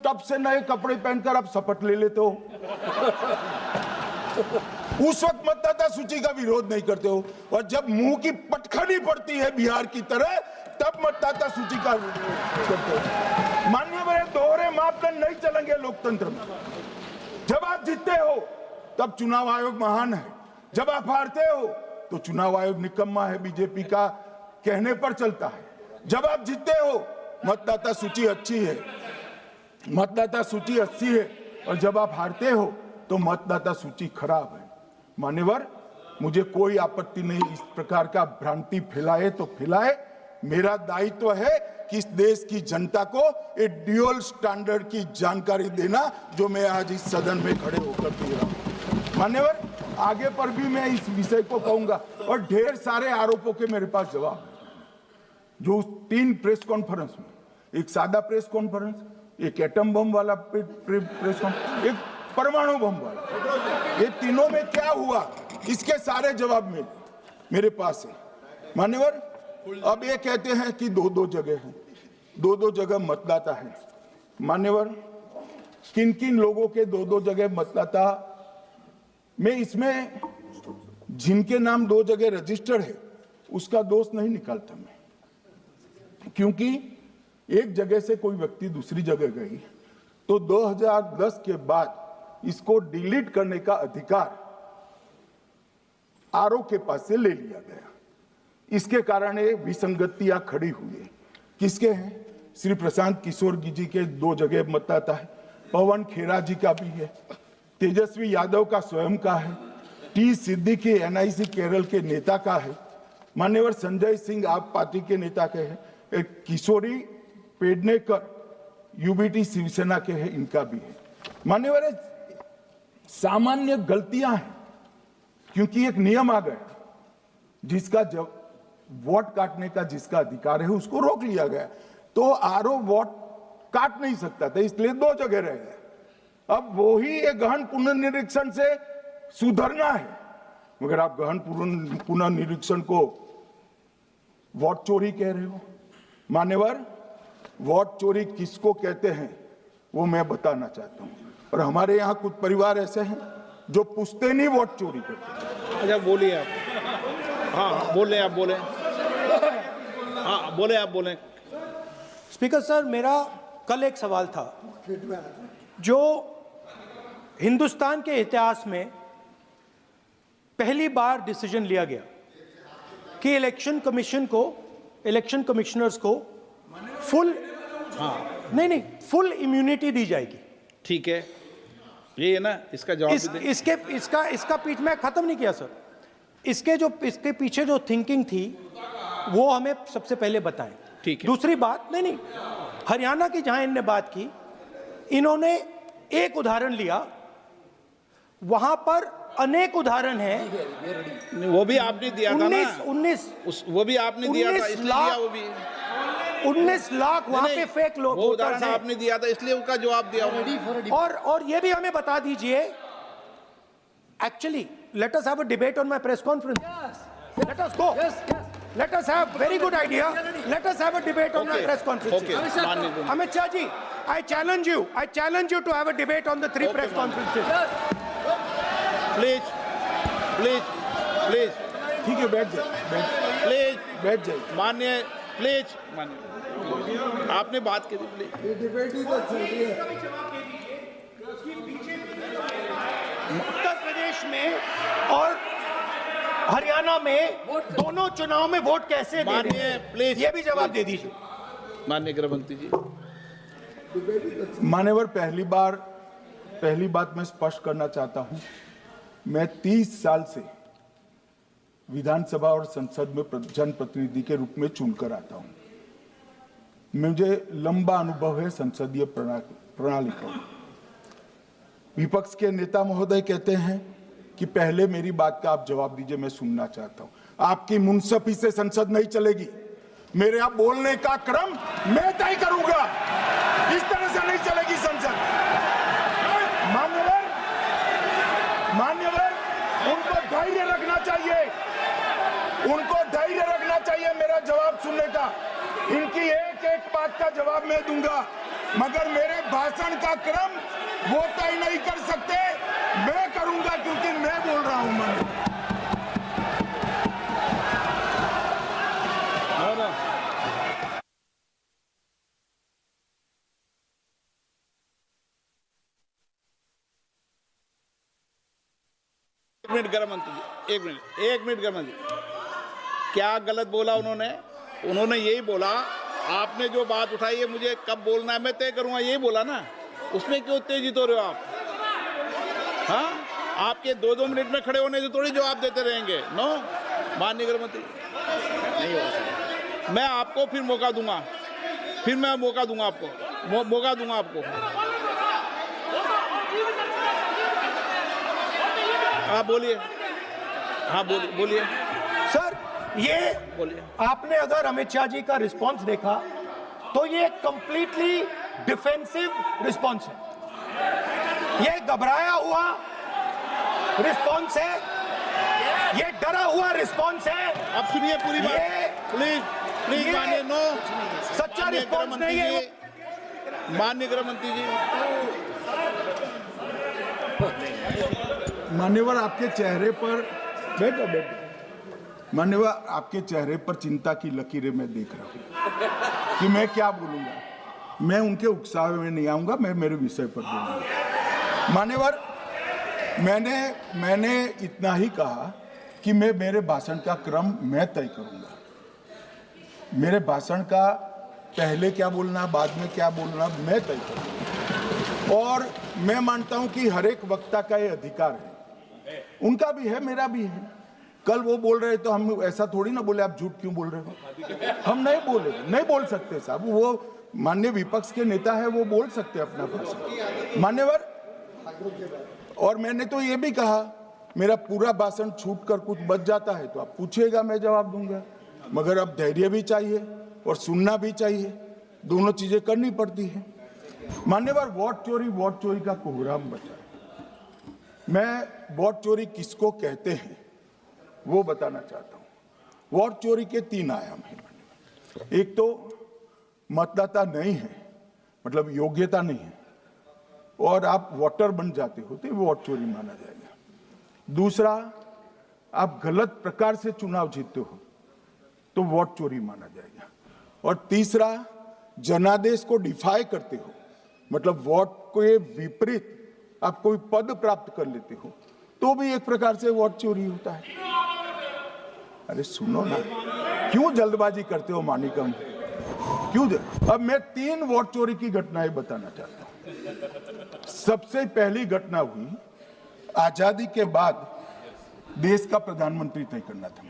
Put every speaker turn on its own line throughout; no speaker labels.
तब से नए कपड़े पहनकर आप शपथ ले लेते हो। उस वक्त मतदाता सूची का विरोध नहीं करते हो, और जब मुंह की पटखनी पड़ती है बिहार की तरह, तब मतदाता सूची का विरोध करते हो। माननीय मेरे दोहरे मापदंड नहीं चलेंगे लोकतंत्र में। जब आप जीतते हो तब चुनाव आयोग महान है, जब आप हारते हो तो चुनाव आयोग निकम्मा है, बीजेपी का कहने पर चलता है। जब आप जीतते हो मतदाता सूची अच्छी है, मतदाता सूची अच्छी है, और जब आप हारते हो तो मतदाता सूची खराब है। मान्यवर, मुझे कोई आपत्ति नहीं, इस प्रकार का भ्रांति फैलाए तो फैलाए। मेरा दायित्व है कि इस देश की जनता को एक ड्यूअल स्टैंडर्ड की जानकारी देना, जो मैं आज इस सदन में खड़े होकर दे रहा हूं। मान्यवर, आगे पर भी मैं इस विषय को कहूंगा, और ढेर सारे आरोपों के मेरे पास जवाब है। जो 3 प्रेस कॉन्फ्रेंस में, एक सादा प्रेस कॉन्फ्रेंस, एक एटम बम वाला प्रेस कॉन्फ्रेंस, एक परमाणु बम वाला, ये तीनों में क्या हुआ, इसके सारे जवाब मेरे पास है। मान्यवर, अब ये कहते हैं कि 2-2 जगह है, 2-2 जगह मतदाता है। मान्यवर, किन किन लोगों के 2-2 जगह मतदाता, मैं इसमें जिनके नाम 2 जगह रजिस्टर्ड है उसका दोष नहीं निकालता मैं, क्योंकि एक जगह से कोई व्यक्ति दूसरी जगह गई तो 2010 के बाद इसको डिलीट करने का अधिकार आरओ के पास से ले लिया गया। इसके कारण ये विसंगतियां खड़ी हुई है। किसके हैं? श्री प्रशांत किशोर जी के 2 जगह मतदाता है, पवन खेरा जी का भी है, तेजस्वी यादव का स्वयं का है, टी सिद्दीकी एनआईसी केरल के नेता का है, मान्यवर संजय सिंह आप पार्टी के नेता के हैं, एक किशोरी पेडनेकर यूबीटी शिवसेना के हैं, इनका भी है। मान्यवर, सामान्य गलतियां हैं, क्योंकि एक नियम आ गया, जिसका जब वोट काटने का जिसका अधिकार है उसको रोक लिया गया, तो आरओ वोट काट नहीं सकता था, इसलिए 2 जगह रह गए। अब वही एक गहन पुनर्निरीक्षण से सुधरना है, मगर आप गहन पुनर्निरीक्षण को वोट चोरी कह रहे हो। मान्यवर, वोट चोरी किसको कहते हैं वो मैं बताना चाहता हूं, और हमारे यहाँ कुछ परिवार ऐसे हैं जो पुश्तैनी वोट चोरी करते हैं।
अच्छा, बोलिए आप। हाँ, बोले आप, बोले। हाँ, बोले आप, बोले।
स्पीकर सर, मेरा कल एक सवाल था, जो हिंदुस्तान के इतिहास में पहली बार डिसीजन लिया गया कि इलेक्शन कमीशन को, इलेक्शन कमिश्नर्स को फुल, हाँ नहीं फुल इम्यूनिटी दी जाएगी।
ठीक है, ये है ना, इसका जवाब
इसका पीठ में खत्म नहीं किया सर। इसके पीछे जो थिंकिंग थी वो हमें सबसे पहले बताएं।
ठीक है।
दूसरी बात, नहीं हरियाणा की जहां इन्होंने बात की, इन्होंने एक उदाहरण लिया, वहां पर अनेक उदाहरण हैं।
वो भी आपने दिया था ना,
19
वो भी आपने दिया था, इसलिए दिया वो भी
19 लाख वहां पे फेक लोग,
वो उदाहरण आपने दिया था, इसलिए उसका जवाब दिया।
और ये भी हमें बता दीजिए, actually let us have a debate on my press conference. Let us go. Let us have very good idea. Let us have a debate on my press conference. Amit Shah ji, I challenge you to have a debate on the 3 press conferences.
Please.
ठीक है, बैठ जाइए, बैठ जाइए।
माननीय, please माननीय, आपने बात की थी, प्लीज।
उत्तर प्रदेश में और हरियाणा में दोनों चुनाव में वोट कैसे दे रहे हैं,
प्लीज
ये भी जवाब दे दीजिए।
माननीय गृहमंत्री जी।
मान्यवर, पहली बात मैं स्पष्ट करना चाहता हूं, मैं 30 साल से विधानसभा और संसद में जनप्रतिनिधि के रूप में चुनकर आता हूं। मुझे लंबा अनुभव है संसदीय प्रणाली का। विपक्ष के नेता महोदय कहते हैं कि पहले मेरी बात का आप जवाब दीजिए, मैं सुनना चाहता हूं। आपकी मुनसफी से संसद नहीं चलेगी, मेरे आप बोलने का क्रम मैं तय करूंगा, इस तरह से नहीं चलेगी संसद। मान्यवर, उनको धैर्य रखना चाहिए, मेरा जवाब सुनने का। इनकी एक बात का जवाब मैं दूंगा, मगर मेरे भाषण का क्रम वो तय नहीं कर सकते, मैं करूंगा क्योंकि मैं बोल रहा हूं। माननीय
एक मिनट गृह मंत्री जी, एक मिनट गृह मंत्री, क्या गलत बोला उन्होंने? उन्होंने यही बोला, आपने जो बात उठाई है मुझे कब बोलना है मैं तय करूंगा, यही बोला ना। उसमें क्यों उत्तेजित हो रहे हो आप? हाँ, आपके 2-2 मिनट में खड़े होने से थोड़ी जवाब देते रहेंगे। नो, माननीय गृह मंत्री नहीं होगा। मैं आपको फिर मौका दूंगा, आपको मौका दूंगा आपको। आप बोलिए, हाँ बोलिए
सर, ये
बोलिए।
आपने अगर अमित शाह जी का रिस्पॉन्स देखा तो ये कंप्लीटली डिफेंसिव रिस्पॉन्स है, ये घबराया हुआ रिस्पॉन्स है, ये डरा हुआ रिस्पॉन्स है।
अब सुनिए पूरी बात, प्लीज मानिए। नो,
सच्चा रिस्पॉन्स नहीं है।
माननीय गृह मंत्री जी,
मान्यवर आपके चेहरे पर बैठो मान्यवर, आपके चेहरे पर चिंता की लकीरें मैं देख रहा हूं कि मैं क्या बोलूंगा। मैं उनके उकसावे में नहीं आऊंगा, मैं मेरे विषय पर बोलूंगा। मान्यवर, मैंने इतना ही कहा कि मैं मेरे भाषण का क्रम मैं तय करूंगा। मेरे भाषण का पहले क्या बोलना, बाद में क्या बोलना, मैं तय करूंगा। और मैं मानता हूं कि हर एक वक्ता का ये अधिकार है, उनका भी है, मेरा भी है। कल वो बोल रहे तो हम ऐसा थोड़ी ना बोले आप झूठ क्यों बोल रहे हो, हम नहीं बोले, नहीं बोल सकते साहब। वो माननीय विपक्ष के नेता है, वो बोल सकते अपना भाषण। मान्यवर, और मैंने तो ये भी कहा, मेरा पूरा भाषण छूट कर कुछ बच जाता है तो आप पूछिएगा, मैं जवाब दूंगा। मगर अब धैर्य भी चाहिए और सुनना भी चाहिए, दोनों चीजें करनी पड़ती है। मान्यवर, वोट चोरी का कोहराम बचा। मैं वोट चोरी किसको कहते हैं वो बताना चाहता हूं। वोट चोरी के 3 आयाम हैं। एक तो मतदाता नहीं है, मतलब योग्यता नहीं है, और आप वोटर बन जाते हो तो वोट चोरी माना जाएगा। दूसरा, आप गलत प्रकार से चुनाव जीतते हो तो वोट चोरी माना जाएगा। और तीसरा, जनादेश को डिफाई करते हो, मतलब वोट के विपरीत आप कोई पद प्राप्त कर लेते हो तो भी एक प्रकार से वोट चोरी होता है। अरे सुनो ना, क्यों जल्दबाजी करते हो मानिकम, क्यों? अब मैं 3 वोट चोरी की घटनाएं बताना चाहता हूं। सबसे पहली घटना हुई, आजादी के बाद देश का प्रधानमंत्री तय करना था।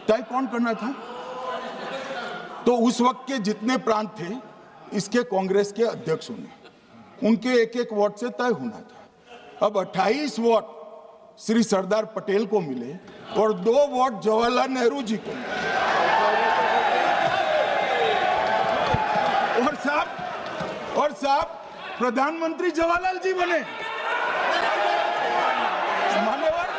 तय कौन करना था? तो उस वक्त के जितने प्रांत थे, इसके कांग्रेस के अध्यक्षों ने, उनके एक वोट से तय होना था। अब 28 वोट श्री सरदार पटेल को मिले और 2 वोट जवाहरलाल नेहरू जी को मिले। और साहब प्रधानमंत्री जवाहरलाल जी बने। मान्यवर,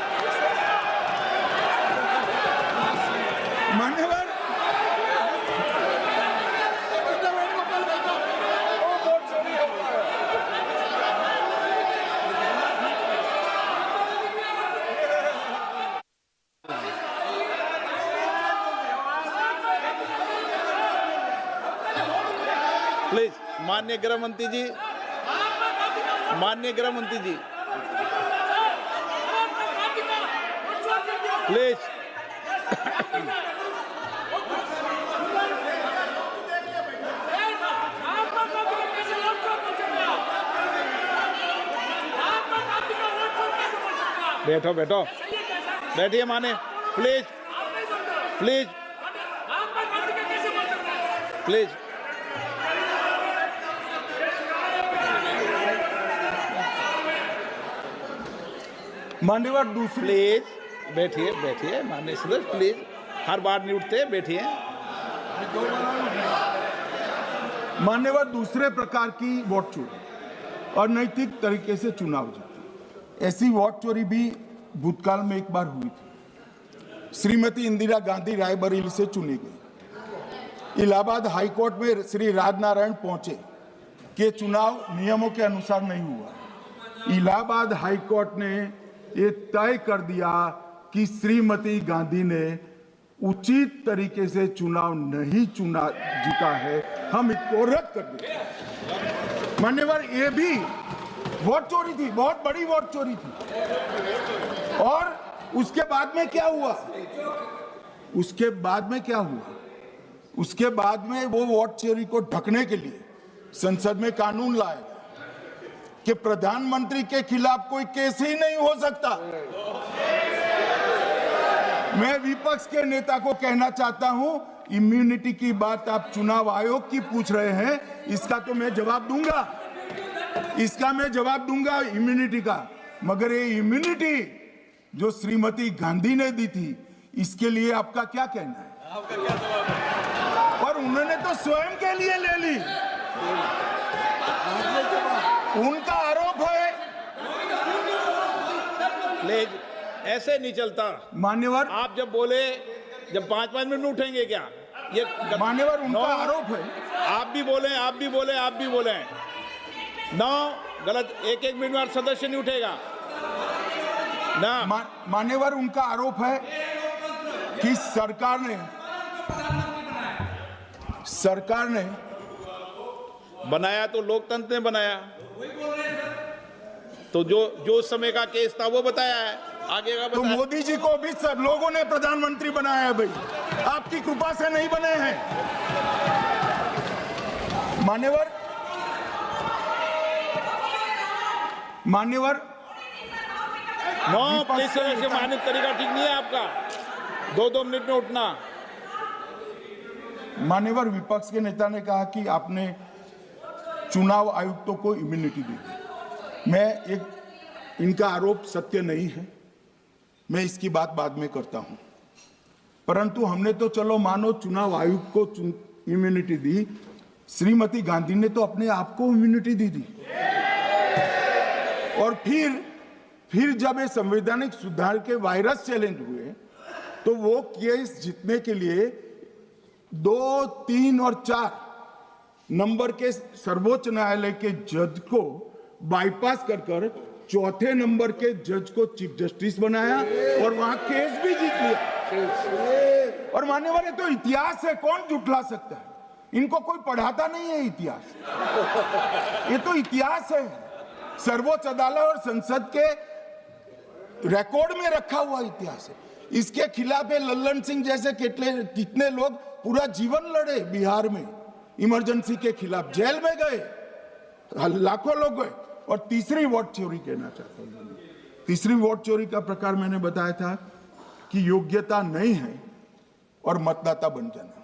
प्लीज माननीय गृह मंत्री जी, प्लीज। बैठिए माने, प्लीज।
मान्यवर, दूसरी,
प्लीज बैठिए माननीय सदस्य, प्लीज। हर बार नहीं उठते, बैठिए।
मान्यवर, दूसरे प्रकार की वोट चोरी और नैतिक तरीके से चुनाव जीतना, ऐसी वोट चोरी भी भूतकाल में एक बार हुई थी। श्रीमती इंदिरा गांधी रायबरेली से चुनी गई, इलाहाबाद हाईकोर्ट में श्री राजनारायण पहुंचे कि चुनाव नियमों के अनुसार नहीं हुआ। इलाहाबाद हाई कोर्ट ने ये तय कर दिया कि श्रीमती गांधी ने उचित तरीके से चुनाव नहीं जीता है, हम इसको रद्द कर दें। मान्यवर, ये भी वोट चोरी थी, बहुत बड़ी वोट चोरी थी। और उसके बाद में क्या हुआ? उसके बाद में वो वोट चोरी को ढकने के लिए संसद में कानून लाया कि प्रधानमंत्री के खिलाफ कोई केस ही नहीं हो सकता। मैं विपक्ष के नेता को कहना चाहता हूं, इम्यूनिटी की बात आप चुनाव आयोग की पूछ रहे हैं, इसका तो मैं जवाब दूंगा, इम्यूनिटी का। मगर ये इम्यूनिटी जो श्रीमती गांधी ने दी थी, इसके लिए आपका क्या कहना है? और उन्होंने तो स्वयं के लिए ले ली। उनका आरोप है।
ऐसे नहीं चलता
मान्यवर।
आप जब बोले, जब 5-5 मिनट में उठेंगे क्या? ये
मान्यवर, उनका आरोप है।
आप भी बोले नौ गलत। 1-1 मिनट में सदस्य नहीं उठेगा ना।
मान्यवर, उनका आरोप है कि सरकार ने
बनाया तो लोकतंत्र ने बनाया, तो जो समय का केस था वो बताया है, आगे का
तो
बताया।
मोदी जी को भी सब लोगों ने प्रधानमंत्री बनाया है भाई, आपकी कृपा से नहीं बने हैं। मान्यवर,
मान्य तरीका ठीक नहीं है आपका, 2-2 मिनट में उठना।
मान्यवर, विपक्ष के नेता ने कहा कि आपने चुनाव आयुक्तों को इम्यूनिटी दी। इनका आरोप सत्य नहीं है, मैं इसकी बात बाद में करता हूं। परंतु हमने तो चलो मानो चुनाव आयुक्त को इम्यूनिटी दी, श्रीमती गांधी ने तो अपने आप को इम्यूनिटी दी थी। और फिर जब ये संवैधानिक सुधार के वायरस चैलेंज हुए, तो वो केस जीतने के लिए 2, 3 और 4 नंबर के सर्वोच्च न्यायालय के जज को बाईपास कर चौथे नंबर के जज को चीफ जस्टिस बनाया और वहां केस भी जीत लिया। और मान्यवर, ये तो इतिहास है, कौन जुटला सकता है? इनको कोई पढ़ाता नहीं है इतिहास, ये तो इतिहास है, सर्वोच्च अदालत और संसद के रिकॉर्ड में रखा हुआ इतिहास है। इसके खिलाफ लल्लन सिंह जैसे कितने लोग पूरा जीवन लड़े बिहार में, इमरजेंसी के खिलाफ जेल में गए, लाखों लोग गए। और तीसरी वोट चोरी कहना चाहता हूं, तीसरी वोट चोरी का प्रकार मैंने बताया था कि योग्यता नहीं है और मतदाता बन जाना।